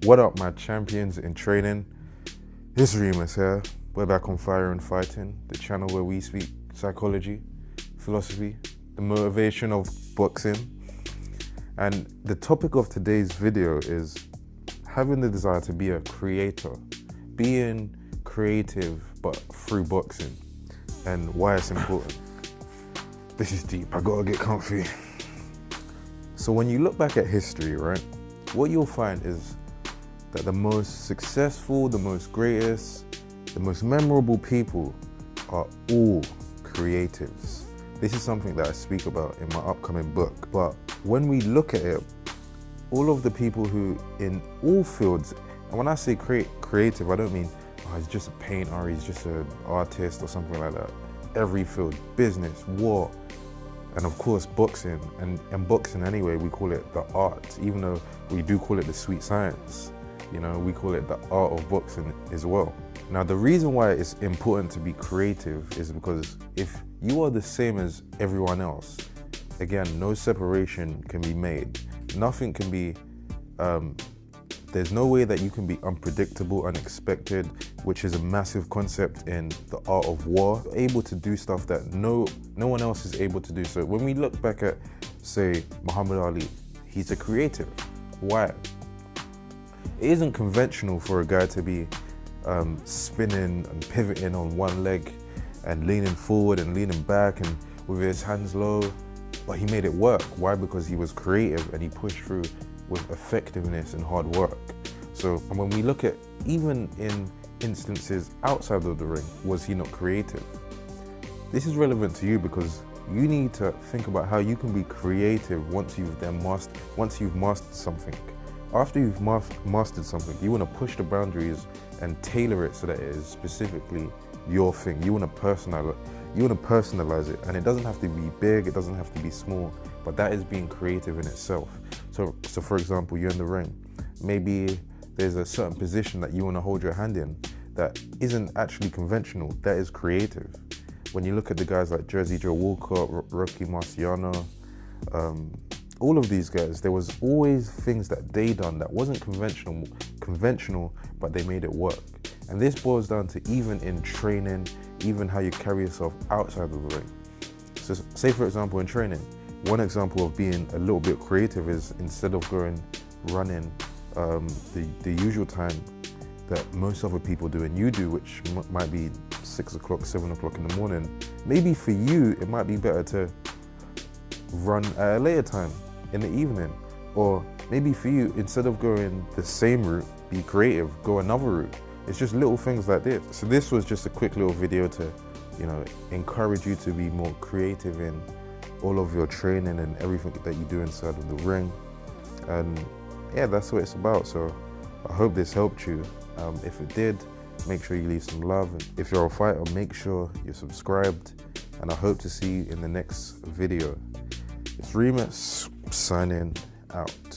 What up, my champions in training? It's Reemus here. We're back on Fire and Fighting, the channel where we speak psychology, philosophy, the motivation of boxing. And the topic of today's video is having the desire to be a creator, being creative but through boxing, and why it's important. This is deep, I gotta get comfy. So when you look back at history, right, what you'll find is that the most successful, the most greatest, the most memorable people are all creatives. This is something that I speak about in my upcoming book. But when we look at it, all of the people who in all fields, and when I say creative, I don't mean, oh, he's just a painter, or he's just an artist or something like that. Every field, business, war, and of course boxing. And boxing anyway, we call it the art, even though we do call it the sweet science. You know, we call it the art of boxing as well. Now, the reason why it's important to be creative is because if you are the same as everyone else, again, no separation can be made. Nothing can be, there's no way that you can be unpredictable, unexpected, which is a massive concept in the art of war. You're able to do stuff that no one else is able to do. So when we look back at, say, Muhammad Ali, he's a creative. Why? It isn't conventional for a guy to be spinning and pivoting on one leg and leaning forward and leaning back and with his hands low, but he made it work. Why? Because he was creative and he pushed through with effectiveness and hard work. So, and when we look at even in instances outside of the ring, was he not creative? This is relevant to you because you need to think about how you can be creative once you've mastered something. After you've mastered something, you want to push the boundaries and tailor it so that it is specifically your thing. You want to personalize it, and it doesn't have to be big, it doesn't have to be small, but that is being creative in itself. So for example, you're in the ring. Maybe there's a certain position that you want to hold your hand in that isn't actually conventional, that is creative. When you look at the guys like Jersey Joe Walcott, Rocky Marciano, all of these guys, there was always things that they done that wasn't conventional, but they made it work. And this boils down to even in training, even how you carry yourself outside of the ring. So say for example in training, one example of being a little bit creative is instead of running the usual time that most other people do and you do, which might be 6 o'clock, 7 o'clock in the morning, maybe for you, it might be better to run at a later time in the evening. Or maybe for you, instead of going the same route, be creative, go another route. It's just little things like this. So this was just a quick little video to, you know, encourage you to be more creative in all of your training and everything that you do inside of the ring. And yeah, that's what it's about. So I hope this helped you. If it did, make sure you leave some love. If you're a fighter, make sure you're subscribed. And I hope to see you in the next video. It's Reemus signing out.